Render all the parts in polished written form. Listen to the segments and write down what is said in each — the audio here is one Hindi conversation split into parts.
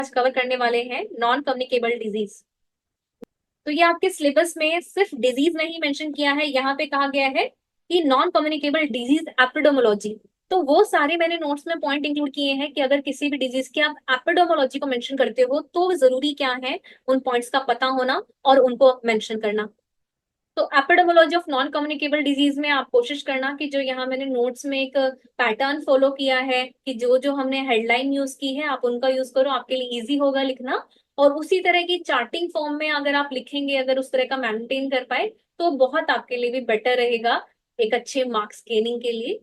आज कवर करने वाले हैं नॉन कम्युनिकेबल डिजीज। तो ये आपके सिलेबस में सिर्फ डिजीज नहीं मेंशन किया है, यहाँ पे कहा गया है कि नॉन कम्युनिकेबल डिजीज एपिडेमोलॉजी। तो वो सारे मैंने नोट्स में पॉइंट इंक्लूड किए हैं कि अगर किसी भी डिजीज की आप एपिडेमोलॉजी को मेंशन करते हो तो जरूरी क्या है उन पॉइंट्स का पता होना और उनको मेंशन करना। तो epidemiology of non communicable disease में आप कोशिश करना कि जो यहाँ मैंने नोट्स में एक पैटर्न फॉलो किया है कि जो जो हमने हेडलाइन यूज की है आप उनका यूज करो, आपके लिए इजी होगा लिखना। और उसी तरह की चार्टिंग फॉर्म में अगर आप लिखेंगे, अगर उस तरह का मेंटेन कर पाए तो बहुत आपके लिए भी बेटर रहेगा एक अच्छे मार्क्स गेनिंग के लिए।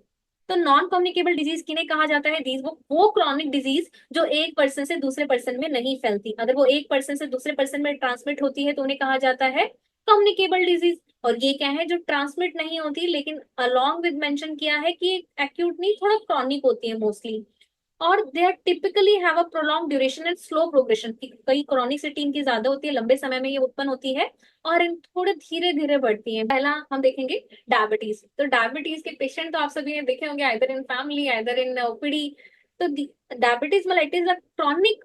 तो नॉन कम्युनिकेबल डिजीज किन्हें कहा जाता है? दीज वो क्रॉनिक डिजीज जो एक पर्सन से दूसरे पर्सन में नहीं फैलती। अगर वो एक पर्सन से दूसरे पर्सन में ट्रांसमिट होती है तो उन्हें कहा जाता है कम्युनिकेबल डिजीज। और ये क्या है? जो ट्रांसमिट नहीं होती लेकिन अलॉन्ग विद मेंशन किया है कि एक्यूट नहीं, थोड़ा क्रॉनिक होती है मोस्टली। और they are typically have a prolong duration and slow progression. कई क्रॉनिसिटी इनकी ज्यादा होती है, लंबे समय में ये उत्पन्न होती है और इन थोड़े धीरे धीरे बढ़ती है। पहला हम देखेंगे डायबिटीज। तो डायबिटीज के पेशेंट तो आप सभी ने देखे होंगे, either in family either in OPD. तो diabetes mellitus chronic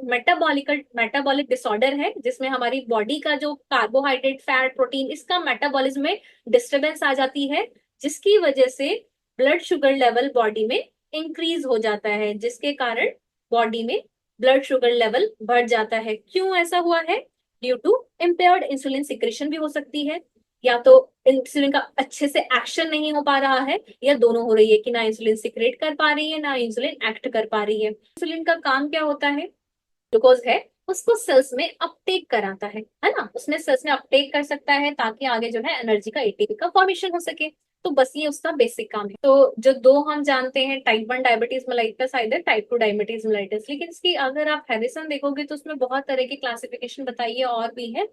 metabolic disorder है जिसमें हमारी बॉडी का जो कार्बोहाइड्रेट फैट प्रोटीन इसका मेटाबॉलिज्म में डिस्टरबेंस आ जाती है, जिसकी वजह से ब्लड शुगर लेवल बॉडी में इंक्रीज हो जाता है, जिसके कारण बॉडी में ब्लड शुगर लेवल बढ़ जाता है। क्यों ऐसा हुआ है? Due to impaired insulin secretion भी हो सकती है, या तो इंसुलिन का अच्छे से एक्शन नहीं हो पा रहा है, या दोनों हो रही है कि ना इंसुलिन सिक्रेट कर पा रही है ना इंसुलिन एक्ट कर पा रही है। इंसुलिन का काम क्या होता है? ग्लूकोज है उसको सेल्स में अपटेक कराता है ना, उसमें सेल्स में अपटेक कर सकता है ताकि आगे जो है एनर्जी का एटीपी का फॉर्मेशन हो सके। तो बस ये उसका बेसिक काम है। तो जो दो हम जानते हैं, type 1 diabetes mellitus either type 2 diabetes mellitus, लेकिन इसकी अगर आप हैरिसन देखोगे तो उसमें बहुत तरह की क्लासिफिकेशन बताई है और भी है।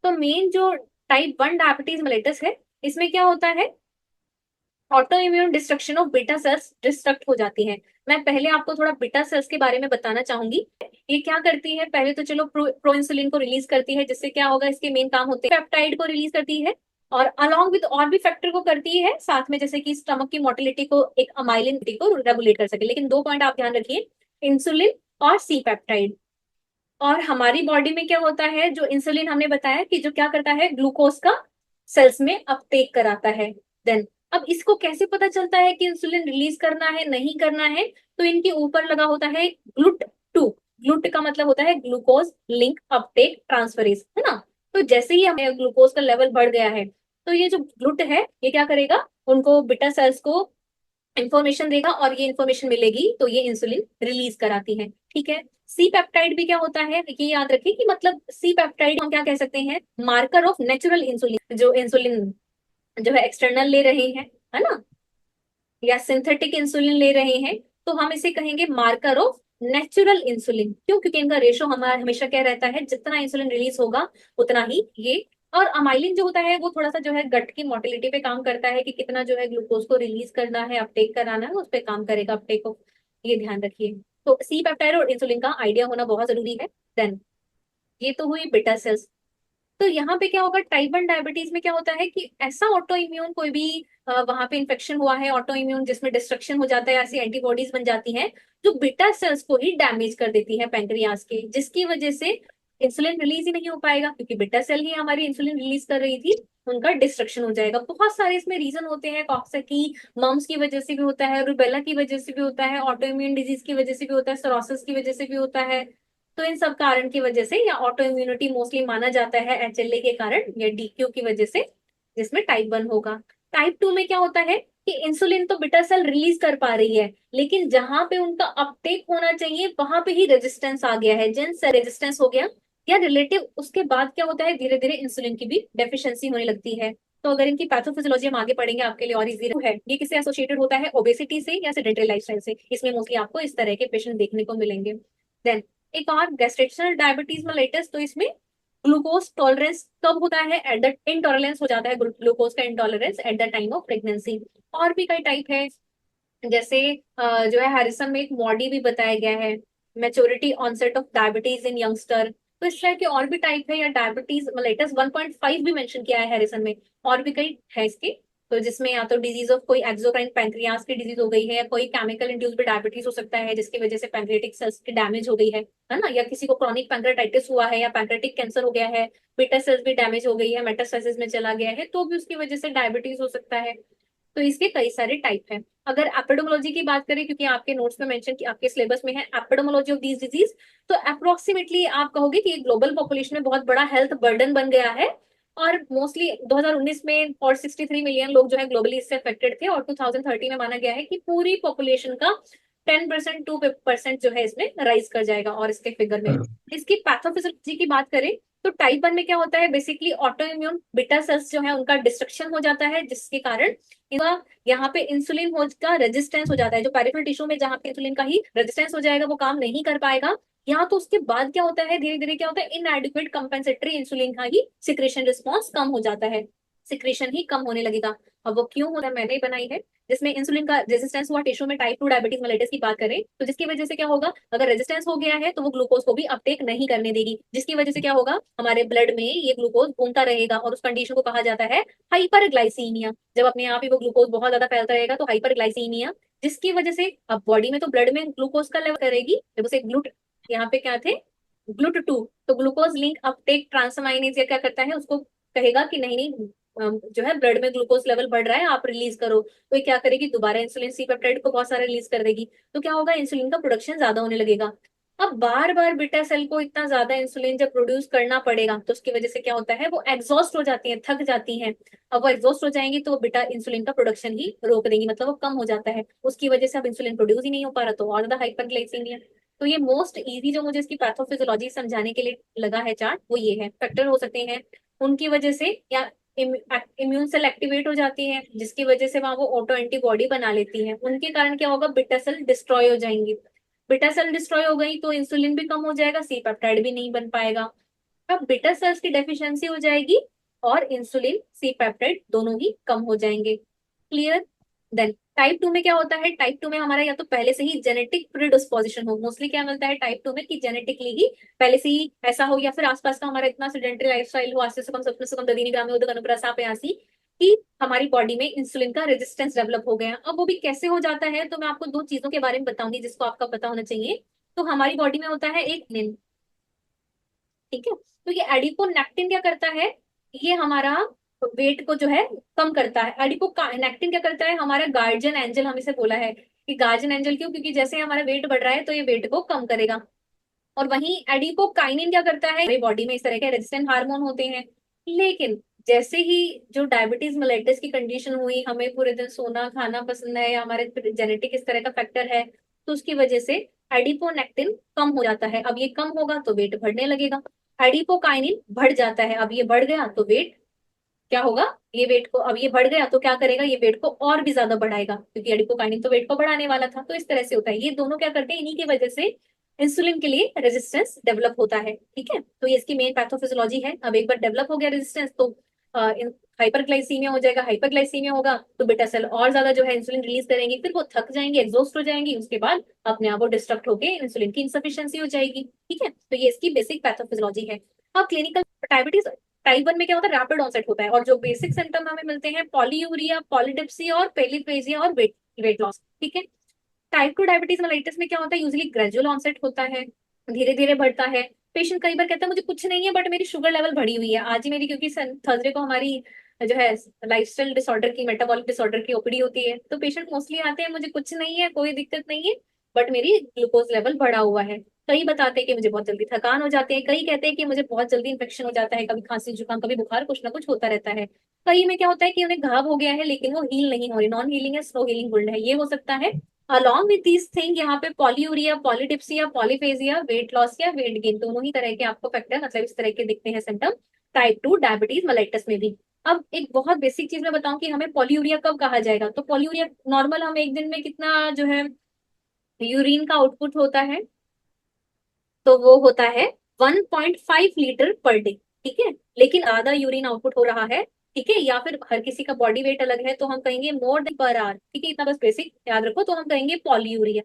तो मेन जो टाइप 1 डायबिटीज मेलाइटस है इसमें क्या होता है? Autoimmune destruction of beta cells destruct हो जाती हैं। मैं पहले आपको थोड़ा बीटा सेल्स के बारे में बताना चाहूंगी। ये क्या करती है? पहले तो चलो प्रो इंसुलिन को रिलीज करती है, जिससे क्या होगा, इसके मेन काम होते हैं पेप्टाइड को रिलीज करती है और अलॉन्ग विद और भी फैक्टर को करती है साथ में, जैसे कि स्टमक की मोटिलिटी को एक अमाइलिन को रेगुलेट कर सके। लेकिन दो पॉइंट आप ध्यान रखिए, इंसुलिन और सी पेप्टाइड। और हमारी बॉडी में क्या होता है? जो इंसुलिन हमने बताया कि जो क्या करता है, ग्लूकोज का सेल्स में अपटेक कराता है। देन अब इसको कैसे पता चलता है कि इंसुलिन रिलीज करना है नहीं करना है? तो इनके ऊपर लगा होता है ग्लूट टू। ग्लूट का मतलब होता है ग्लूकोज लिंक अपटेक ट्रांसफरेज, है ना। तो जैसे ही हमें ग्लूकोज का लेवल बढ़ गया है तो ये जो ग्लूट है ये क्या करेगा, उनको बीटा सेल्स को इंफॉर्मेशन देगा और ये इंफॉर्मेशन मिलेगी तो ये इंसुलिन रिलीज कराती है। ठीक है। सी पेप्टाइड भी क्या होता है ये याद रखिए कि मतलब सी पेप्टाइड हम क्या कह सकते हैं, मार्कर ऑफ नेचुरल इंसुलिन। जो इंसुलिन जो है एक्सटर्नल ले रहे हैं, है ना, या सिंथेटिक इंसुलिन ले रहे हैं, तो हम इसे कहेंगे मार्कर ऑफ नेचुरल इंसुलिन। क्यों? क्योंकि इनका रेशो हमारा हमेशा क्या रहता है, जितना इंसुलिन रिलीज होगा उतना ही ये। और अमाइलिन जो होता है वो थोड़ा सा जो है गट की मोटिलिटी पे काम करता है कि कितना जो है ग्लूकोज को रिलीज करना है, अपटेक कराना है, उस पर काम करेगा अपटेक को। ये ध्यान रखिए। तो सी पेप्टाइड और इंसुलिन का आइडिया होना बहुत जरूरी है। देन ये तो हुई बीटा सेल्स। तो यहाँ पे क्या होगा, टाइप 1 डायबिटीज में क्या होता है कि ऐसा ऑटो इम्यून कोई भी वहां पे इन्फेक्शन हुआ है ऑटो इम्यून जिसमें डिस्ट्रक्शन हो जाता है, ऐसी एंटीबॉडीज बन जाती हैं जो बीटा सेल्स को ही डैमेज कर देती है पैंक्रियाज के, जिसकी वजह से इंसुलिन रिलीज ही नहीं हो पाएगा क्योंकि बीटा सेल ही हमारी इंसुलिन रिलीज कर रही थी, उनका डिस्ट्रक्शन हो जाएगा। बहुत सारे इसमें रीजन होते हैं, कॉक्सकी मम्स की वजह से भी होता है, रूबेला की वजह से भी होता है, ऑटो इम्यून डिजीज की वजह से भी होता है, सरोसिस की वजह से भी होता है। तो इन सब कारण की वजह से या ऑटो इम्यूनिटी मोस्टली माना जाता है एचएलए के कारण या डीक्यू की वजह से, जिसमें टाइप 1 होगा। टाइप 2 में क्या होता है कि इंसुलिन तो बीटा सेल रिलीज कर पा रही है लेकिन जहां पे उनका अपटेक होना चाहिए वहां पे ही रेजिस्टेंस आ गया है, जिन से रेजिस्टेंस हो गया या रिलेटिव, उसके बाद क्या होता है, धीरे धीरे इंसुलिन की भी डेफिशिएंसी होने लगती है। तो अगर इनकी पैथोफिजियोलॉजी हम आगे पढ़ेंगे आपके लिए और इजी है। ये किससे एसोसिएटेड होता है? ओबेसिटी से या सेडेंटरी लाइफस्टाइल से। इसमें मोस्टली आपको इस तरह के पेशेंट देखने को मिलेंगे। देन एक और गेस्टेशनल डायबिटीज मेलाइटस, तो इसमें ग्लूकोज टॉलरेंस कब होता है? एट द इंटॉलरेंस हो जाता है ग्लूकोज का intolerance at the time of pregnancy. और भी कई टाइप है, जैसे जो है हैरिसन में एक मॉडी भी बताया गया है, maturity onset of diabetes in youngster. तो इस तरह के और भी टाइप है, या डायबिटीज मेलाइटस 1.5 भी मेंशन किया है हैरिसन में, और भी कई है इसके। तो जिसमें या तो डिजीज ऑफ कोई एक्सोक्राइन पैंक्रियास की डिजीज हो गई है, या कोई केमिकल इंड्यूस्ड डायबिटीज हो सकता है जिसकी वजह से पैंक्रियाटिक सेल्स की डैमेज हो गई है ना, या किसी को क्रॉनिक पैंक्रेटाइटिस हुआ है या पैंक्रेटिक कैंसर हो गया है, बीटा सेल्स भी डैमेज हो गई है, मेटास्टेसिस में चला गया है, तो भी उसकी वजह से डायबिटीज हो सकता है। तो इसके कई सारे टाइप हैं। अगर एपिडेमोलॉजी की बात करें, क्योंकि आपके नोट्स में मेंशन कि आपके सिलेबस में है एपिडेमोलॉजी ऑफ दीज डिजीज, तो अप्रोक्सीमेटली आप कहोगे कि ग्लोबल पॉपुलेशन में बहुत बड़ा हेल्थ बर्डन बन गया है। और मोस्टली 2019 में 463 मिलियन लोग जो है ग्लोबली इससे अफेक्टेड थे, और 2030 में माना गया है कि पूरी पॉपुलेशन का 10% 2% जो है इसमें राइज कर जाएगा। और इसके फिगर में इसकी पैथोफिजियोलॉजी की बात करें तो टाइप 1 में क्या होता है, basically auto immune beta cells जो है उनका डिस्ट्रक्शन हो जाता है, जिसके कारण इनका यहाँ पे इंसुलिन हो का रेजिस्टेंस हो जाता है। जो पेरिफेरल टिश्यू में जहाँ पे इंसुलिन का ही रेजिस्टेंस हो जाएगा वो काम नहीं कर पाएगा। यहाँ तो उसके बाद क्या होता है, धीरे धीरे क्या होता है, इनएडिक्वेट कंपेंसेटरी इंसुलिन का ही सिक्रेशन रिस्पॉन्स कम हो जाता है, सिक्रेशन ही कम होने लगेगा। अब वो क्यों होता है, मैंने बनाई है जिसमें इंसुलिन का रेजिस्टेंस हुआ टिश्यू में टाइप 2 डायबिटीज मेलिटस की बात करें तो जिसकी वजह से क्या होगा, अगर रेजिस्टेंस हो गया है तो वो ग्लूकोज को भी अपटेक नहीं करने देगी, जिसकी वजह से क्या होगा, हमारे ब्लड में ये ग्लूकोज घूमता रहेगा और उस कंडीशन को कहा जाता है हाइपरग्लाइसीमिया। जब अपने आप ही वो ग्लूकोज बहुत ज्यादा फैलता रहेगा तो हाइपरग्लाइसीमिया, जिसकी वजह से अब बॉडी में तो ब्लड में ग्लूकोज का लेवल करेगी, जब उसे ग्लूट, यहाँ पे क्या थे ग्लूट 2, तो ग्लूकोज लिंक अपटेक ट्रांसमाइनेज या क्या करता है, उसको कहेगा कि नहीं नहीं जो है ब्लड में ग्लूकोज लेवल बढ़ रहा है आप रिलीज करो, तो ये क्या करेगी, दोबारा इंसुलिन सी पेप्टाइड को बहुत सारा रिलीज कर देगी। तो क्या होगा, इंसुलिन का प्रोडक्शन ज्यादा होने लगेगा। अब बार बार बीटा सेल को इतना ज्यादा इंसुलिन जब प्रोड्यूस करना पड़ेगा तो उसकी वजह से क्या होता है, वो एग्जॉस्ट हो जाती है, थक जाती है। अब वो एग्जॉस्ट हो जाएंगी तो बीटा इंसुलिन का प्रोडक्शन ही रोक देंगी, मतलब वो कम हो जाता है, उसकी वजह से अब इंसुलिन प्रोड्यूस ही नहीं हो पा रहा, तो और ज्यादा हाइपरग्लाइसीमिया। तो ये मोस्ट इजी जो मुझे इसकी पैथोफिजियोलॉजी समझाने के लिए लगा है चार्ट, वो ये है। फैक्टर हो सकते हैं उनकी वजह से, या इम्यून सेल एक्टिवेट हो जाती है जिसकी वजह से वहां वो ऑटो एंटीबॉडी बना लेती है, उनके कारण क्या होगा, बीटा सेल डिस्ट्रॉय हो जाएंगी। बीटा सेल डिस्ट्रॉय हो गई तो इंसुलिन भी कम हो जाएगा, सी पेप्टाइड भी नहीं बन पाएगा। अब बीटा सेल्स की डेफिशिएंसी हो जाएगी और इंसुलिन सी पेप्टाइड दोनों ही कम हो जाएंगे। क्लियर। देन टाइप 2 में क्या होता है, टाइप 2 में हमारा या तो पहले से ही जेनेटिक प्रीडिस्पोजिशन हो, मोस्टली क्या मिलता है टाइप 2 में कि जेनेटिकली ही पहले से ही ऐसा हो, या फिर आसपास का हमारा इतना सेडेंटरी लाइफस्टाइल हो, आस्ते सुकम सपने सुकम ददीनी ग्रामी उदक अनुप्रासा प्यासी, कि हमारी बॉडी में इंसुलिन का रेजिस्टेंस डेवलप हो गया। अब वो भी कैसे हो जाता है, तो मैं आपको दो चीजों के बारे में बताऊंगी जिसको आपका पता होना चाहिए। तो हमारी बॉडी में होता है एक निन, ठीक है, तो ये एडिपोनेक्टिन क्या करता है, ये हमारा वेट को जो है कम करता है। एडिपोनेक्टिन क्या करता है, हमारा गार्जियन एंजल, हम इसे बोला है कि गार्जियन एंजल क्यों, क्योंकि जैसे हमारा वेट बढ़ रहा है तो ये वेट को कम करेगा। और वहीं एडिपोकाइनिन क्या करता है, हमारी बॉडी में इस तरह के रेजिस्टेंट हार्मोन होते हैं, लेकिन जैसे ही जो डायबिटीज मेलिटस की कंडीशन हुई, हमें पूरे दिन सोना खाना पसंद है या हमारे जेनेटिक इस तरह का फैक्टर है, तो उसकी वजह से एडिपोनेक्टिन कम हो जाता है। अब ये कम होगा तो वेट बढ़ने लगेगा, एडिपोकाइनिन बढ़ जाता है, अब ये बढ़ गया तो वेट क्या होगा, ये वेट को, अब ये बढ़ गया तो क्या करेगा, ये वेट को और भी ज्यादा बढ़ाएगा, क्योंकि एडिपोकाइनिन तो वेट को बढ़ाने वाला था। तो इस तरह से होता है, ये दोनों क्या करते हैं, इन्हीं की वजह से इंसुलिन के लिए रेजिस्टेंस डेवलप होता है। ठीक है, तो ये इसकी मेन पैथोफिजियोलॉजी है। अब एक बार डेवलप हो गया रेजिस्टेंस तो हाइपरग्लाइसीमिया हो जाएगा, हाइपरग्लाइसीमिया होगा तो बेटा सेल और ज्यादा जो है इंसुलिन रिलीज करेंगे, फिर वो थक जाएंगे, एग्जॉस्ट हो जाएंगी, उसके बाद अपने आप वो डिस्ट्रक्ट होके इंसुलिन की इनसफिशियंसी हो जाएगी। ठीक है, तो ये इसकी बेसिक पैथोफिजियोलॉजी है। अब क्लिनिकल डायबिटीज टाइप 1 में क्या होता है, रैपिड ऑनसेट होता है, और जो बेसिक सिम्टम हमें मिलते हैं पॉलीयूरिया, पॉलीडिप्सी और पेलीफेजिया और वेट वेट लॉस। ठीक है, टाइप 2 डायबिटीज मेलाइटिस में क्या होता है, यूजली ग्रेजुअल ऑनसेट होता है, धीरे धीरे बढ़ता है। पेशेंट कई बार कहता है मुझे कुछ नहीं है बट मेरी शुगर लेवल बढ़ी हुई है। आज ही मेरी, क्योंकि थर्सडे को हमारी जो है लाइफस्टाइल डिसऑर्डर की, मेटाबॉलिक डिसऑर्डर की ओपीडी होती है, तो पेशेंट मोस्टली आते हैं मुझे कुछ नहीं है, कोई दिक्कत नहीं है, बट मेरी ग्लूकोज लेवल बढ़ा हुआ है। कई बताते हैं कि मुझे बहुत जल्दी थकान हो जाती है, कई कहते हैं कि मुझे बहुत जल्दी इन्फेक्शन हो जाता है, कभी खांसी जुकाम कभी बुखार, कुछ ना कुछ होता रहता है। कई में क्या होता है कि उन्हें घाव हो गया है लेकिन वो हील नहीं हो रही, नॉन हीलिंग है, स्लो हीलिंग वुंड है, ये हो सकता है। अलॉन्ग विथ दीज थिंग यहाँ पे polyuria, polydipsia, polyphagia, weight loss या वेट गेन, दोनों ही तरह के आपको फैक्टर मतलब इस तरह के दिखते हैं सिम्टम टाइप 2 डायबिटीज मेलाइटस में भी। अब एक बहुत बेसिक चीज मैं बताऊं कि हमें पॉलीयूरिया कब कहा जाएगा, तो पॉलीयूरिया नॉर्मल हम एक दिन में कितना जो है यूरिन का आउटपुट होता है, तो वो होता है 1.5 लीटर पर डे। ठीक है, लेकिन आधा यूरिन आउटपुट हो रहा है, ठीक है, या फिर हर किसी का बॉडी वेट अलग है तो हम कहेंगे मोर देन पर आवर। ठीक है, इतना बस बेसिक याद रखो, तो हम कहेंगे पॉलीयूरिया।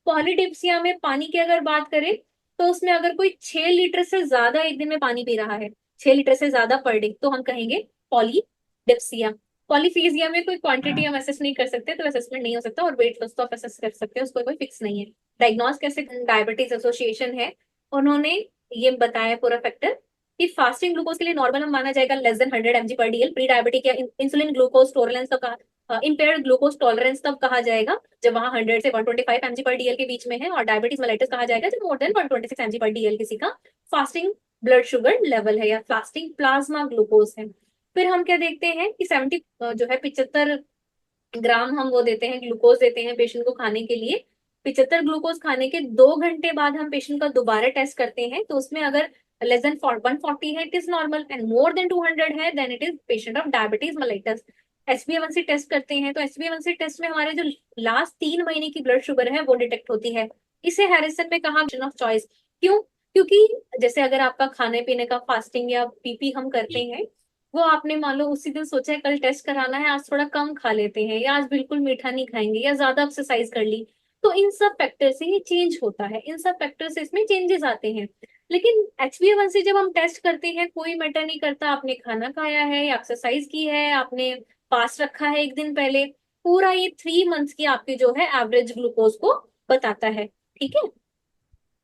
पॉलीडिप्सिया में पानी की अगर बात करें तो उसमें अगर कोई 6 लीटर से ज्यादा एक दिन में पानी पी रहा है, 6 लीटर से ज्यादा पर डे, तो हम कहेंगे पॉलीडिप्सिया। पॉलीफेजिया में कोई क्वांटिटी हम असेस नहीं कर सकते, तो असेसमेंट नहीं हो सकता, और वेट लॉस तो आप असेस कर सकते हैं, उसको कोई फिक्स नहीं है। डायग्नोस कैसे, डायबिटीज एसोसिएशन है, उन्होंने ये बताया पूरा फैक्टर कि फास्टिंग ग्लूकोज के लिए नॉर्मल हम माना जाएगा less than 100 mg/dl। Pre diabetic या इंसुलिन ग्लूकोज टॉलरेंस तब कहा, इम्पेयर्ड ग्लूकोज टॉलरेंस तब कहा जाएगा जब वहां 100 से 125 mg/dl के बीच में है, और डायबिटीज मेलाइटस कहा जाएगा जब मोर देन 126 mg/dl किसी का फास्टिंग ब्लड शुगर लेवल है या फास्टिंग प्लाज्मा ग्लूकोज है। फिर हम क्या देखते हैं कि 70 जो है 75 ग्राम हम वो देते हैं, ग्लूकोज देते हैं पेशेंट को खाने के लिए। 75 ग्लूकोज खाने के 2 घंटे बाद हम पेशेंट का दोबारा टेस्ट करते हैं, तो उसमें अगर लेस देन 140 है it is normal, and more than 200 है then it is patient of diabetes mellitus. एसबीए1सी टेस्ट करते हैं, तो एसबीए1सी टेस्ट में हमारे जो लास्ट 3 महीने की ब्लड शुगर है वो डिटेक्ट होती है। इसे हैरिसन में कहा ऑफ चॉइस। क्यों? क्योंकि जैसे अगर आपका खाने पीने का फास्टिंग या पीपी हम करते हैं, वो आपने मान लो उसी दिन सोचा है कल टेस्ट कराना है, आज थोड़ा कम खा लेते हैं, या आज बिल्कुल मीठा नहीं खाएंगे, या ज्यादा एक्सरसाइज कर ली, तो इन सब फैक्टर से ये चेंज होता है, इन सब फैक्टर से इसमें चेंजेस आते हैं। लेकिन HbA1c जब हम टेस्ट करते हैं, कोई मैटर नहीं करता आपने खाना खाया है या एक्सरसाइज की है, आपने फास्ट रखा है एक दिन पहले, पूरा ये 3 मंथ्स की आपकी जो है एवरेज ग्लूकोज को बताता है। ठीक है,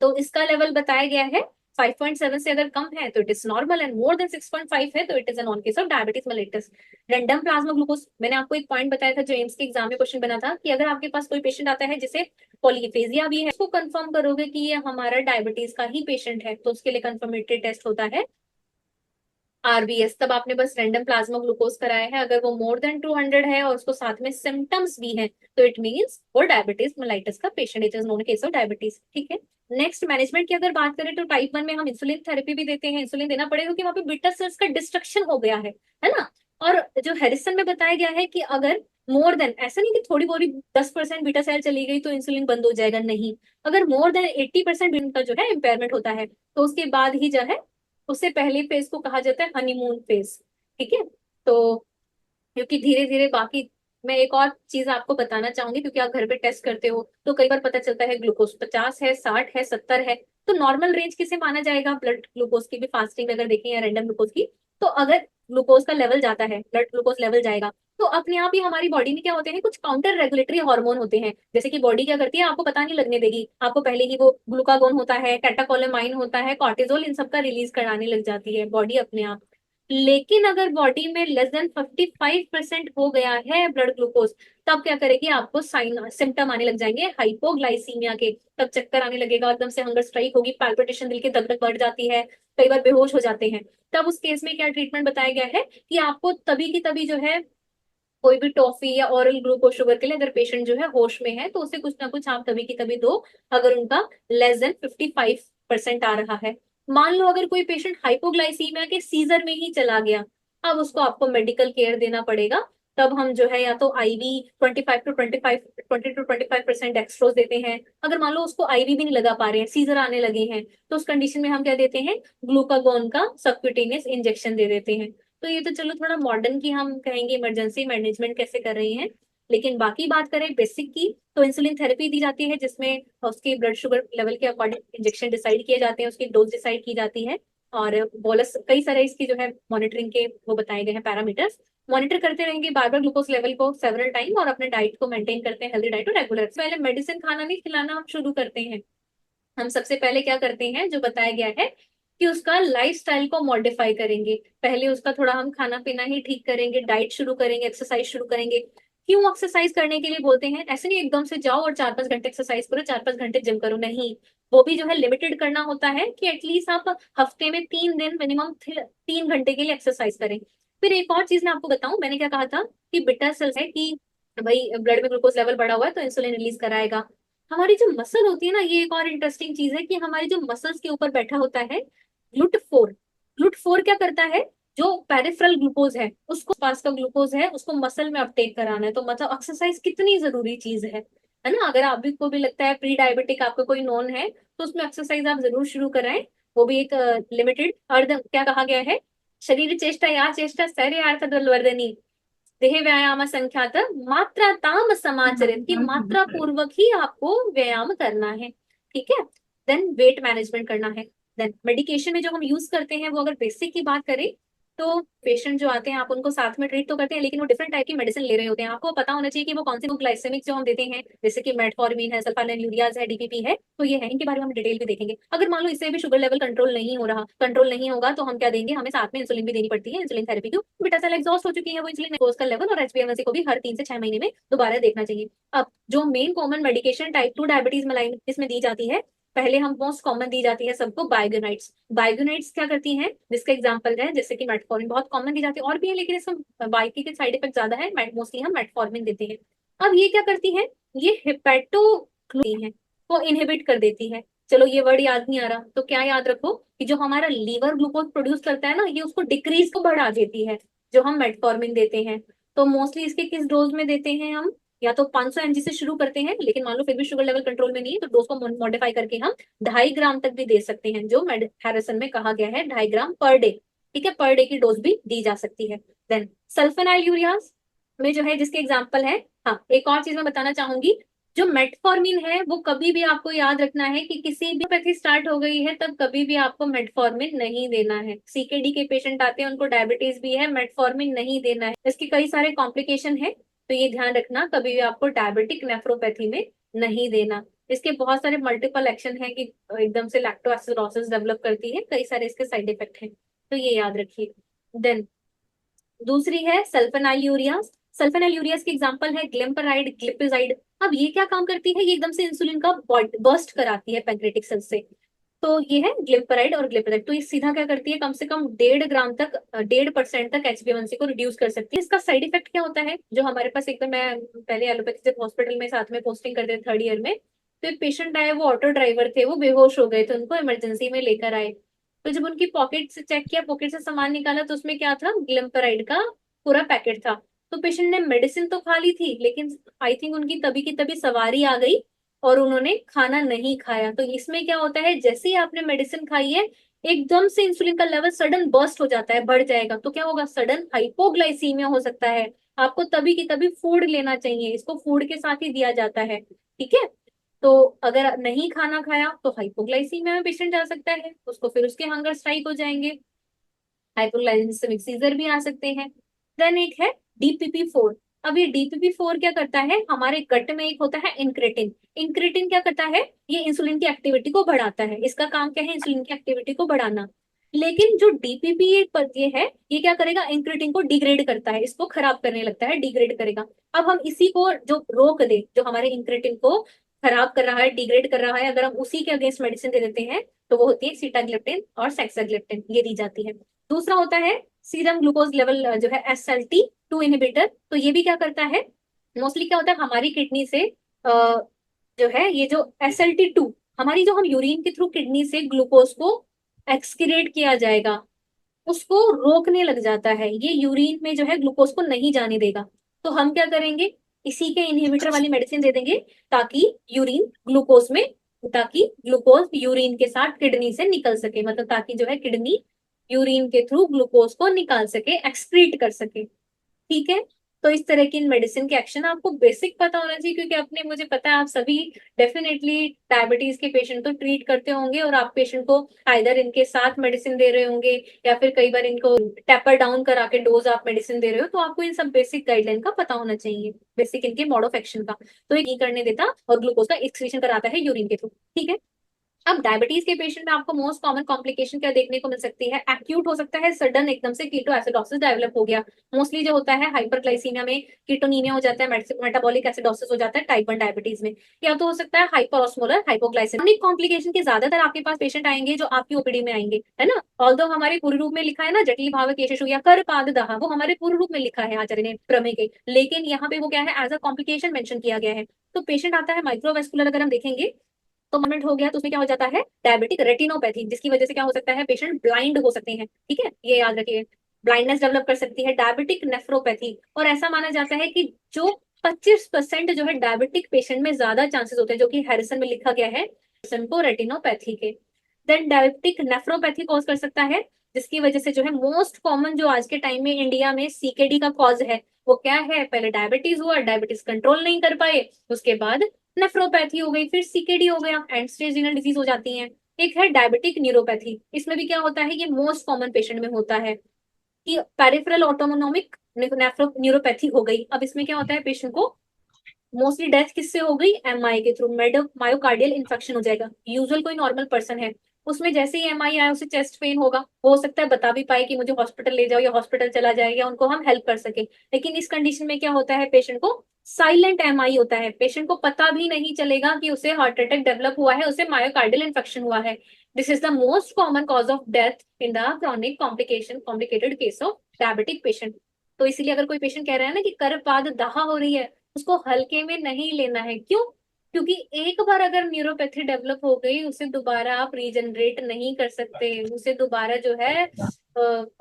तो इसका लेवल बताया गया है 5.7 से अगर कम है तो it is normal, and more then 6.5 है तो it is a non case of diabetes mellitus. Random plasma glucose, मैंने आपको एक पॉइंट बताया था जो एम्स के एग्जाम में क्वेश्चन बना था, कि अगर आपके पास कोई पेशेंट आता है जिसे पॉलीफेजिया भी है, उसको कंफर्म करोगे कि ये हमारा डायबिटीज का ही पेशेंट है, तो उसके लिए कंफर्मेटरी टेस्ट होता है RBS। तब आपने बस रैंडम प्लाज्मा ग्लूकोज कराया है, अगर वो मोर देन 200 है और उसको साथ में सिम्टम्स भी हैं, तो इट मींस वो डायबिटीज मेलाइटस का patient, it is known case of diabetes. ठीक है, नेक्स्ट मैनेजमेंट की अगर बात करें तो टाइप 1 में हम इंसुलिन थेरेपी भी देते हैं, इंसुलिन देना पड़ेगा क्योंकि वहां पे बीटा सेल्स का डिस्ट्रक्शन हो गया है ना। और जो हैरिसन में बताया गया है कि अगर मोर देन, ऐसा नहीं कि थोड़ी बोरी 10% बीटा सेल चली गई तो इंसुलिन बंद हो जाएगा, नहीं, अगर मोर देन 80% का जो है इम्पेयरमेंट होता है, तो उसके बाद ही जो है, उससे पहले फेज को कहा जाता है हनीमून फेज। ठीक है, तो क्योंकि धीरे धीरे बाकी, मैं एक और चीज आपको बताना चाहूंगी, क्योंकि आप घर पे टेस्ट करते हो तो कई बार पता चलता है ग्लूकोज 50 है, 60 है, 70 है, तो नॉर्मल रेंज किसे माना जाएगा ब्लड ग्लूकोज की भी, फास्टिंग अगर देखें या रैंडम ग्लूकोज की, तो अगर ग्लूकोज का लेवल जाता है, ब्लड ग्लूकोज लेवल जाएगा, तो अपने आप ही हमारी बॉडी में क्या होते हैं, कुछ काउंटर रेगुलेटरी हार्मोन होते हैं, जैसे कि बॉडी क्या करती है आपको पता नहीं लगने देगी, आपको पहले ही वो ग्लूकागोन होता है, कैटाकोलेमाइन होता है, कॉर्टिजोल, इन सब का रिलीज कराने लग जाती है बॉडी अपने आप। लेकिन अगर बॉडी में लेस देन 55% हो गया है ब्लड ग्लूकोज, तब क्या करेगी, आपको साइन सिम्टम आने लग जाएंगे हाइपोग्लाइसीमिया के, तब चक्कर आने लगेगा, एकदम से हंगर स्ट्राइक होगी, पैल्पिटेशन, दिल की धड़कन बढ़ जाती है, कई बार बेहोश हो जाते हैं। तब उस केस में क्या ट्रीटमेंट बताया गया है कि आपको तभी की तभी जो है कोई भी टॉफी या ऑरल ग्लूकोज शुगर के लिए, अगर पेशेंट जो है होश में है, तो उसे कुछ ना कुछ आप तभी की तभी दो, अगर उनका लेस देन 55% आ रहा है। मान लो अगर कोई पेशेंट हाइपोग्लाइसीमिया के सीजर में ही चला गया, अब उसको आपको मेडिकल केयर देना पड़ेगा, तब हम जो है या तो आईवी 20 to 25% डेक्सट्रोज देते हैं, अगर मान लो उसको आईवी भी नहीं लगा पा रहे हैं, सीजर आने लगे हैं, तो उस कंडीशन में हम क्या देते हैं, ग्लूकागोन का सबक्यूटेनियस इंजेक्शन दे देते हैं। तो ये तो चलो थोड़ा मॉडर्न की हम कहेंगे इमरजेंसी मैनेजमेंट कैसे कर रही हैं, लेकिन बाकी बात करें बेसिक की, तो इंसुलिन थेरेपी दी जाती है जिसमें उसके ब्लड शुगर लेवल के अकॉर्डिंग इंजेक्शन डिसाइड किए जाते हैं, उसकी डोज डिसाइड की जाती है, और बोलस कई सारे इसकी जो है मॉनिटरिंग के वो बताए गए हैं पैरामीटर्स, मॉनिटर करते रहेंगे बार बार ग्लूकोज लेवल को सेवरल टाइम, और अपने डाइट को मेंटेन करते हैं, हेल्दी डाइट और रेगुलर। पहले मेडिसिन खाना नहीं खिलाना हम शुरू करते हैं, हम सबसे पहले क्या करते हैं जो बताया गया है कि उसका लाइफस्टाइल को मॉडिफाई करेंगे, पहले उसका थोड़ा हम खाना पीना ही ठीक करेंगे, डाइट शुरू करेंगे, एक्सरसाइज शुरू करेंगे। क्यों एक्सरसाइज करने के लिए बोलते हैं, ऐसे नहीं एकदम से जाओ और 4-5 घंटे एक्सरसाइज करो, 4-5 घंटे जिम करो, नहीं, वो भी जो है लिमिटेड करना होता है, कि एटलीस्ट आप हफ्ते में 3 दिन मिनिमम 3 घंटे के लिए एक्सरसाइज करें। फिर एक और चीज मैं आपको बताऊं, मैंने क्या कहा था कि बिटा सेल्स है कि भाई ब्लड में ग्लूकोज लेवल बढ़ा हुआ है तो इंसुलिन रिलीज कराएगा। हमारी जो मसल होती है ना, ये एक और इंटरेस्टिंग चीज है कि हमारी जो मसल्स के ऊपर बैठा होता है ग्लूट4, ग्लूट4 क्या करता है, जो पेरिफेरल ग्लूकोज है, उसको पास का ग्लूकोज है उसको मसल में अपटेक कराना है, तो मतलब एक्सरसाइज कितनी जरूरी चीज है ना। अगर आप भी को भी लगता है प्री डायबिटिक आपको कोई नोन है, तो उसमें एक्सरसाइज आप जरूर शुरू कराएं, वो भी एक लिमिटेड, अर्ध क्या कहा गया है, शरीर चेष्टा या चेष्टा शरीरार्थवर्धनी देह व्यायाम संख्यात मात्रा ताम समाचरित, की मात्रा पूर्वक ही आपको व्यायाम करना है। ठीक है, देन वेट मैनेजमेंट करना है। देन मेडिकेशन में जो हम यूज करते हैं वो अगर बेसिक की बात करें तो पेशेंट जो आते हैं आप उनको साथ में ट्रीट तो करते हैं, लेकिन वो डिफरेंट टाइप की मेडिसिन ले रहे होते हैं। आपको पता होना चाहिए कि वो कौन से ग्लाइसेमिक जो हम देते हैं, जैसे कि मेटफॉर्मिन है, सल्फानिलयूरियाज है, डीपीपी है, तो ये है, इनके बारे में हम डिटेल भी देखेंगे। अगर मान लो इससे भी शुगर लेवल कंट्रोल नहीं हो रहा, कंट्रोल नहीं होगा, तो हम क्या देंगे, हमें साथ में इंसुलिन भी देनी पड़ती है। इंसुलिन थेरेपी क्यों, बेटा सेल एग्जॉस्ट हो चुकी है, वो इंसुलिन का लेवल और एचबीएमएनसी को भी हर 3 से 6 महीने में दोबारा देखना चाहिए। अब जो main common medication type 2 diabetes में इसमें दी जाती है, पहले हम मोस्ट कॉमन दी जाती है सबको बायोगेनाइट्स। बायोगेनाइट्स क्या करती हैं, जिसका एग्जांपल है जैसे कि मेटफॉर्मिन बहुत कॉमन दी जाती है, और भी है लेकिन इसमें बाइकी के साइड इफेक्ट ज्यादा है, मोस्टली हम मेटफॉर्मिन देते हैं। अब ये क्या करती है, ये हिपेटोग्लूटिन है, वो इनहिबिट कर देती है। चलो ये वर्ड याद नहीं आ रहा तो क्या याद रखो कि जो हमारा लीवर ग्लूकोज प्रोड्यूस करता है ना, ये उसको डिक्रीज को बढ़ा देती है, जो हम मेटफॉर्मिन देते हैं। तो मोस्टली इसके किस डोज में देते हैं हम, या तो 500 mg से शुरू करते हैं, लेकिन मान लो फिर भी शुगर लेवल कंट्रोल में नहीं है तो डोज को मॉडिफाई करके हम 2.5 ग्राम तक भी दे सकते हैं, जो हैरिसन में कहा गया है 2.5 ग्राम पर डे। ठीक है, पर डे की डोज भी दी जा सकती है। देन सल्फेनाइल यूरियाज में जो है जिसके एग्जाम्पल है, हाँ एक और चीज मैं बताना चाहूंगी, जो मेटफॉर्मिन है वो कभी भी आपको याद रखना है कि किसी भी पैथी स्टार्ट हो गई है तब कभी भी आपको मेटफॉर्मिन नहीं देना है। सीकेडी के पेशेंट आते हैं, उनको डायबिटीज भी है, मेटफॉर्मिन नहीं देना है, इसके कई सारे कॉम्प्लिकेशन है, तो ये ध्यान रखना कभी भी आपको डायबिटिक नेफ्रोपैथी में नहीं देना। इसके बहुत सारे मल्टीपल एक्शन है कि एकदम से लैक्टोएसिडोसिस डेवलप करती है, कई सारे इसके साइड इफेक्ट हैं, तो ये याद रखिए। देन दूसरी है सल्फेनाइल यूरियाज। सल्फेनाइल यूरियाज की एग्जांपल है ग्लिम्पराइड, ग्लिपिजाइड। अब ये क्या काम करती है, ये एकदम से इंसुलिन का बर्स्ट कराती है पैंक्रेटिक सेल से। तो ये है ग्लिम्पराइड और ग्लिपिजाइड, तो ये सीधा क्या करती है, कम से कम 1.5 ग्राम तक, 1.5% तक एचबीएमसी को रिड्यूस कर सकती है। इसका साइड इफेक्ट क्या होता है, जो हमारे पास एकदम, मैं पहले एलोपैथी जब हॉस्पिटल में साथ में पोस्टिंग करते थे 3rd ईयर में, तो एक पेशेंट आए, वो ऑटो ड्राइवर थे, वो बेहोश हो गए थे, उनको इमरजेंसी में लेकर आए। तो जब उनकी पॉकेट से चेक किया, पॉकेट से सामान निकाला, तो उसमें क्या था, ग्लिम्पराइड का पूरा पैकेट था। तो पेशेंट ने मेडिसिन तो खा ली थी, लेकिन आई थिंक उनकी तभी की तभी सवारी आ गई और उन्होंने खाना नहीं खाया। तो इसमें क्या होता है, जैसे ही आपने मेडिसिन खाई है, एकदम से इंसुलिन का लेवल सडन बर्स्ट हो जाता है, बढ़ जाएगा, तो क्या होगा, सडन हाइपोग्लाइसीमिया हो सकता है। आपको तभी की तभी फूड लेना चाहिए, इसको फूड के साथ ही दिया जाता है। ठीक है, तो अगर नहीं खाना खाया तो हाइपोग्लाइसीमिया में पेशेंट जा सकता है, उसको फिर उसके हंगर स्ट्राइक हो जाएंगे, हाइपोग्लाइसेमिक सीजर भी आ सकते हैं। देन एक है DPP4। अब ये DPP4 क्या करता है, हमारे गट में एक होता है इंक्रेटिन। इंक्रेटिन क्या करता है, ये इंसुलिन की एक्टिविटी को बढ़ाता है, इसका काम क्या है, इंसुलिन की एक्टिविटी को बढ़ाना। लेकिन जो DPP पर ये है, ये क्या करेगा, इंक्रेटिन को डिग्रेड करता है, इसको खराब करने लगता है, डिग्रेड करेगा। अब हम इसी को जो रोक दे, जो हमारे इंक्रेटिन को खराब कर रहा है, डिग्रेड कर रहा है, अगर हम उसी के अगेंस्ट मेडिसिन दे देते हैं, तो वो होती है सीटाग्लिप्टिन और सेक्साग्लिप्टिन, ये दी जाती है। दूसरा होता है सीरम ग्लूकोज लेवल जो है SLT2 इनहिबिटर। तो ये भी क्या करता है, मोस्टली क्या होता है, हमारी किडनी से जो है ये जो SLT2, हमारी जो हम यूरिन के थ्रू किडनी से ग्लूकोज को एक्सक्रीट किया जाएगा, उसको रोकने लग जाता है, ये यूरिन में जो है ग्लूकोज को नहीं जाने देगा। तो हम क्या करेंगे, इसी के इनहिबिटर वाली मेडिसिन दे देंगे, ताकि यूरिन ग्लूकोज में, ताकि ग्लूकोज यूरिन के साथ किडनी से निकल सके, मतलब ताकि जो है किडनी यूरिन के थ्रू ग्लूकोज को निकाल सके, एक्सक्रीट कर सके। ठीक है, तो इस तरह की मेडिसिन के एक्शन आपको बेसिक पता होना चाहिए, क्योंकि अपने, मुझे पता है आप सभी डेफिनेटली डायबिटीज के पेशेंट तो ट्रीट करते होंगे, और आप पेशेंट को आइदर इनके साथ मेडिसिन दे रहे होंगे, या फिर कई बार इनको टेपर डाउन करा के डोज आप मेडिसिन दे रहे हो, तो आपको इन सब बेसिक गाइडलाइन का पता होना चाहिए, बेसिक इनके मोड ऑफ एक्शन का। तो ये नहीं करने देता और ग्लूकोज का एक्सक्रीशन कराता है यूरिन के थ्रू। ठीक है, अब डायबिटीज के पेशेंट में आपको मोस्ट कॉमन कॉम्प्लिकेशन क्या देखने को मिल सकती है, एक्यूट हो सकता है, सडन एकदम से कीटोएसिडोसिस डेवलप हो गया। मोस्टली जो होता है हाइपरग्लाइसीमिया में कीटोनीमिया हो जाता है, मेटाबॉलिक एसिडोसिस हो जाता है टाइप 1 डायबिटीज में, या तो हो सकता है हाइपरऑस्मोलर हाइपोग्लाइसेमिक कॉम्प्लिकेशन के ज्यादातर आपके पास पेशेंट आएंगे जो आपकी ओपीडी में आएंगे, है ना। ऑल्दो हमारे पूर्ण रूप में लिखा है ना, जटिल भाव केशु या कर पाद दहा, वो हमारे पूर्ण रूप में लिखा है आचार्य ने प्रमेय के, लेकिन यहाँ पे वो क्या है, एज अ कॉम्प्लिकेशन मेंशन किया गया है। तो पेशेंट आता है माइक्रोवेस्कुलर, अगर हम देखेंगे तो मोमेंट हो गया, तो उसमें क्या हो जाता है, डायबिटिक रेटिनोपैथी, जिसकी वजह से क्या हो सकता है, पेशेंट ब्लाइंड हो सकते हैं। ठीक है, ये याद रखिए, ब्लाइंडनेस डेवलप कर सकती है, डायबिटिक नेफ्रोपैथी। और ऐसा माना जाता है कि जो 25% जो है डायबिटिक पेशेंट में ज्यादा चांसेस होते हैं, जो कि हैरिसन में लिखा गया है, हैरिसन को रेटिनोपैथी के। देन डायबिटिक नेफ्रोपैथी कॉज कर सकता है, जिसकी वजह से जो है मोस्ट कॉमन जो आज के टाइम में इंडिया में CKD का कॉज है, वो क्या है, पहले डायबिटीज हुआ, डायबिटीज कंट्रोल नहीं कर पाए, उसके बाद नेफ्रोपैथी हो गई, फिर CKD हो गया, एंड स्टेज रीनल डिजीज हो जाती है। एक है डायबिटिक न्यूरोपैथी, इसमें भी क्या होता है, ये मोस्ट कॉमन पेशेंट में होता है। कि पेरिफेरल ऑटोनोमिक न्यूरोपैथी हो गई। अब इसमें क्या होता है, पेशेंट को मोस्टली डेथ किससे हो गई, एमआई के थ्रू, मायोकार्डियल इन्फेक्शन हो जाएगा। यूजुअल कोई नॉर्मल पर्सन है, उसमें जैसे ही एमआई आया उसे चेस्ट पेन होगा, हो सकता है बता भी पाए कि मुझे हॉस्पिटल ले जाओ या हॉस्पिटल चला जाए या उनको हम हेल्प कर सके। लेकिन इस कंडीशन में क्या होता है, पेशेंट को साइलेंट एमआई होता है, पेशेंट को पता भी नहीं चलेगा कि उसे हार्ट अटैक डेवलप हुआ है, उसे मायोकार्डियल इन्फेक्शन हुआ है। This is the most common cause of death in the chronic complicated case of diabetic patient. तो इसीलिए अगर कोई पेशेंट कह रहा है ना कि गर्भपात दाह हो रही है, उसको हल्के में नहीं लेना है। क्यों? क्योंकि एक बार अगर न्यूरोपैथी डेवलप हो गई, उसे दोबारा आप रीजनरेट नहीं कर सकते, उसे दोबारा जो है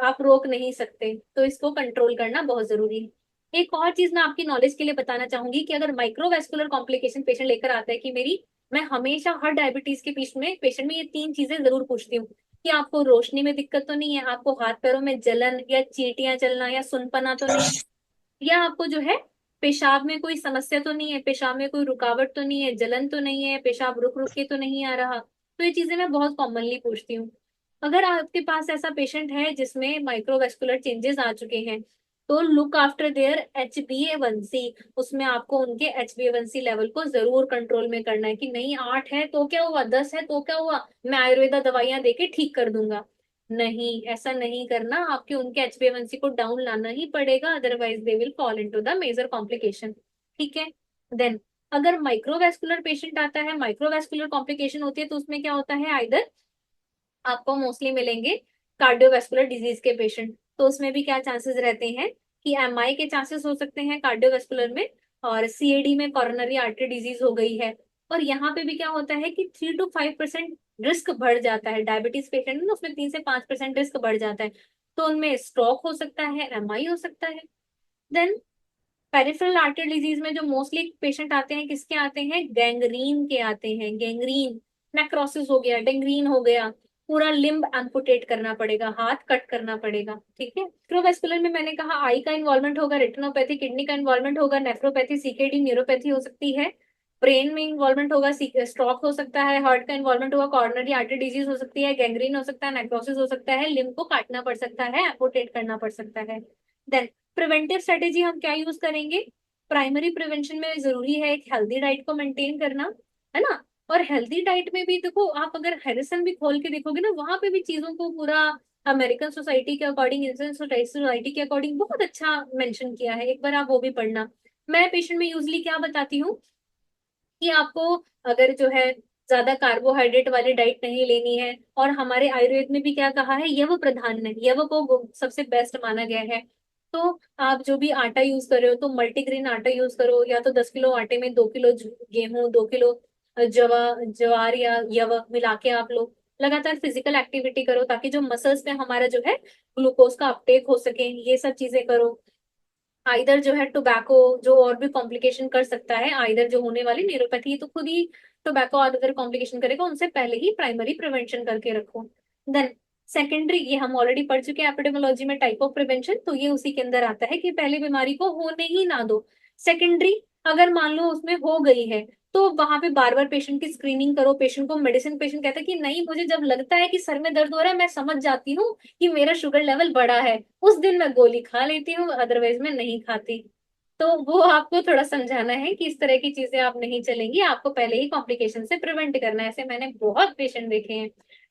आप रोक नहीं सकते। तो इसको कंट्रोल करना बहुत जरूरी है। एक और चीज मैं आपकी नॉलेज के लिए बताना चाहूंगी कि अगर माइक्रोवेस्कुलर कॉम्प्लिकेशन पेशेंट लेकर आता है कि मेरी, मैं हमेशा हर डायबिटीज के पेशेंट में ये तीन चीजें जरूर पूछती हूँ कि आपको रोशनी में दिक्कत तो नहीं है, आपको हाथ पैरों में जलन या चींटियां चलना या सुनपना तो नहीं, या आपको जो है पेशाब में कोई समस्या तो नहीं है, पेशाब में कोई रुकावट तो नहीं है, जलन तो नहीं है, पेशाब रुक रुक के तो नहीं आ रहा। तो ये चीजें मैं बहुत कॉमनली पूछती हूँ। अगर आपके पास ऐसा पेशेंट है जिसमें माइक्रोवेस्कुलर चेंजेस आ चुके हैं, तो लुक आफ्टर देयर HbA1c। उसमें आपको उनके HbA1c लेवल को जरूर कंट्रोल में करना है कि नहीं 8 है तो क्या हुआ, 10 है तो क्या हुआ, मैं आयुर्वेदा दवाइयां देके ठीक कर दूंगा। नहीं, ऐसा नहीं करना, आपके उनके HbA1c को डाउन लाना ही पड़ेगा, otherwise they will fall into the major complication. ठीक है। देन अगर माइक्रोवेस्कुलर पेशेंट आता है, माइक्रोवेस्कुलर कॉम्प्लिकेशन होती है, तो उसमें क्या होता है, आइदर आपको मोस्टली मिलेंगे कार्डियोवेस्कुलर डिजीज के पेशेंट। तो उसमें भी क्या चांसेस रहते हैं कि एमआई के चांसेस हो सकते हैं कार्डियोवेस्कुलर में, और सीएडी में कॉरोनरी आर्टरी डिजीज हो गई है। और यहाँ पे भी क्या होता है कि 3 to 5% रिस्क बढ़ जाता है, डायबिटीज पेशेंट में ना उसमें 3 से 5% रिस्क बढ़ जाता है। तो उनमें स्ट्रोक हो सकता है, एमआई हो सकता है। देन पेरिफेरल आर्टरी डिजीज में जो मोस्टली पेशेंट आते हैं, किसके आते हैं, गैंग्रीन के आते हैं। गैंग्रीन, नेक्रोसिस हो गया, डेंग्रीन हो गया, पूरा लिम्ब एम्पुटेट करना पड़ेगा, हाथ कट करना पड़ेगा। ठीक है। माइक्रोवेस्कुलर में मैंने कहा आई का इन्वॉल्वमेंट होगा, रेटिनोपैथी, किडनी का इन्वॉल्वमेंट होगा, नेफ्रोपैथी, सीकेडी न्यूरोपैथी हो सकती है, ब्रेन में इन्वॉल्वमेंट होगा, स्ट्रोक हो सकता है, हार्ट का इन्वॉल्वमेंट होगा, कॉर्नरी आर्टरी डिजीज हो सकती है, गैंग्रीन हो सकता है, नेक्रोसिस हो सकता है, लिम्ब को काटना पड़ सकता है, एम्पुटेट करना पड़ सकता है। देन प्रिवेंटिव स्ट्रेटेजी हम क्या यूज करेंगे, प्राइमरी प्रिवेंशन में जरूरी है एक हेल्दी डाइट को मेंटेन करना, है ना। और हेल्दी डाइट में भी देखो, आप अगर हैरिसन भी खोल के देखोगे ना, वहां पे भी चीजों को पूरा अमेरिकन सोसाइटी के अकॉर्डिंग, इंडियन सोसाइटी के अकॉर्डिंग बहुत अच्छा मेंशन किया है, एक बार आप वो भी पढ़ना। मैं पेशेंट में यूजली क्या बताती हूँ कि आपको अगर जो है ज्यादा कार्बोहाइड्रेट वाली डाइट नहीं लेनी है, और हमारे आयुर्वेद में भी क्या कहा है, यव प्रधान है, यव को सबसे बेस्ट माना गया है। तो आप जो भी आटा यूज कर रहे हो, तो मल्टीग्रेन आटा यूज करो, या तो 10 किलो आटे में 2 किलो गेहूं, 2 किलो ज्वार या यव मिला के आप लोग लगातार फिजिकल एक्टिविटी करो, ताकि जो मसल्स में हमारा जो है ग्लूकोज का अपटेक हो सके, ये सब चीजें करो। आइदर जो है टोबैको, जो और भी कॉम्प्लिकेशन कर सकता है, आइदर जो होने वाली न्यूरोपैथी है तो खुद ही टोबैको और अदर कॉम्प्लिकेशन करेगा, उनसे पहले ही प्राइमरी प्रिवेंशन करके रखो। देन सेकेंडरी, ये हम ऑलरेडी पढ़ चुके हैं एपिडेमोलॉजी में, टाइप ऑफ प्रिवेंशन, तो ये उसी के अंदर आता है कि पहले बीमारी को होने ही ना दो। सेकेंडरी, अगर मान लो उसमें हो गई है, तो वहां पे बार बार पेशेंट की स्क्रीनिंग करो, पेशेंट को मेडिसिन, पेशेंट कहता है कि नहीं मुझे जब लगता है कि सर में दर्द हो रहा है, मैं समझ जाती हूँ कि मेरा शुगर लेवल बढ़ा है, उस दिन मैं गोली खा लेती हूँ, अदरवाइज मैं नहीं खाती। तो वो आपको थोड़ा समझाना है कि इस तरह की चीजें आप नहीं चलेंगी, आपको पहले ही कॉम्प्लिकेशन से प्रिवेंट करना है। ऐसे मैंने बहुत पेशेंट देखे हैं।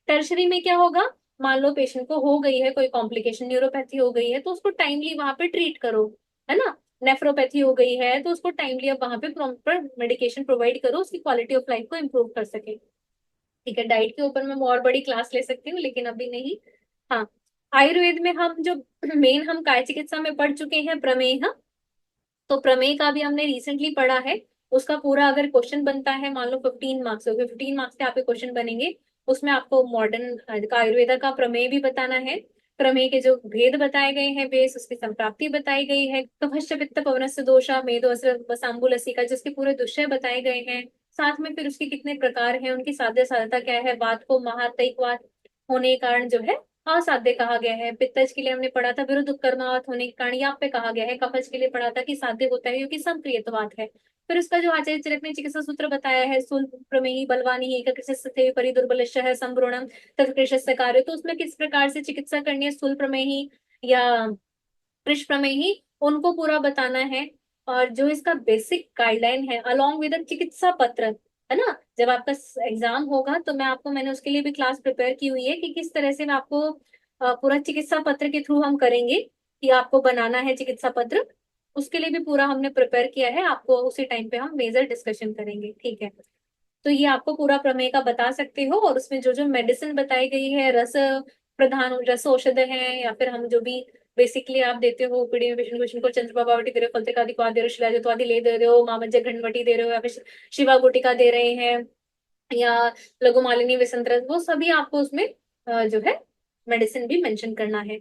टर्शरी में क्या होगा, मान लो पेशेंट को हो गई है कोई कॉम्प्लिकेशन, न्यूरोपैथी हो गई है, तो उसको टाइमली वहां पे ट्रीट करो, है ना। नेफ्रोपैथी हो गई है, तो उसको टाइमली अब वहां पे प्रॉपर मेडिकेशन प्रोवाइड करो, उसकी क्वालिटी ऑफ लाइफ को इम्प्रूव कर सके। ठीक है। डाइट के ऊपर मैं और बड़ी क्लास ले सकती हूँ, लेकिन अभी नहीं। हाँ, आयुर्वेद में हम जो मेन हम काय चिकित्सा में पढ़ चुके हैं, प्रमेह। तो प्रमेय का भी हमने रिसेंटली पढ़ा है। उसका पूरा अगर क्वेश्चन बनता है, मान लो 15 मार्क्स हो गए, 15 मार्क्स के आपके क्वेश्चन बनेंगे, उसमें आपको मॉडर्न का आयुर्वेदा का प्रमेय भी बताना है। प्रमेय के जो भेद बताए गए हैं, बेस उसकी संप्राप्ति बताई गई है, कफश्च पित्त पवनस्य दोषा मेदो वसाम्बुलसी का जिसके पूरे दुष्चय बताए गए हैं। साथ में फिर उसके कितने प्रकार हैं, उनकी साध्य साधता क्या है, वात को महातैकवात होने के कारण जो है असाध्य कहा गया है। पित्तज के लिए हमने पढ़ा था विरुद्ध कर्मावत होने के कारण यहाँ पे कहा गया है। कफज के लिए पढ़ा था कि साध्य होता है क्योंकि संप्रियतवात है। फिर उसका जो आचार्य चरक ने चिकित्सा सूत्र बताया है, स्थूल प्रमेही बलवानी एक कृषि परि दुर्बल संभ्रूणम तत्कृषस्य कार्य, तो उसमें किस प्रकार से चिकित्सा करनी है स्थूल प्रमेही, या कृष्ण प्रमेय ही, उनको पूरा बताना है। और जो इसका बेसिक गाइडलाइन है अलोंग विद चिकित्सा पत्र, है ना, जब आपका एग्जाम होगा तो मैंने उसके लिए भी क्लास प्रिपेयर की हुई है कि किस तरह से मैं आपको पूरा चिकित्सा पत्र के थ्रू हम करेंगे कि आपको बनाना है चिकित्सा पत्र। उसके लिए भी पूरा हमने प्रिपेयर किया है, आपको उसी टाइम पे हम मेजर डिस्कशन करेंगे, ठीक है। तो ये आपको पूरा प्रमेय का बता सकते हो, और उसमें जो जो मेडिसिन बताई गई है, रस प्रधान रस औषध है, या फिर हम जो भी बेसिकली आप देते हो पीढ़ी में विष्णु विष्णु को चंद्रप्रभा दे रहे हो, फलतिकादि को दे रहे हो, शिलाजित ले दे रहे हो, मामज्ज घनवटी दे रहे हो, या फिर शिवा गुटिका दे रहे हैं, या लघु मालिनी विसंतृत, वो सभी आपको उसमें जो है मेडिसिन भी मेंशन करना है।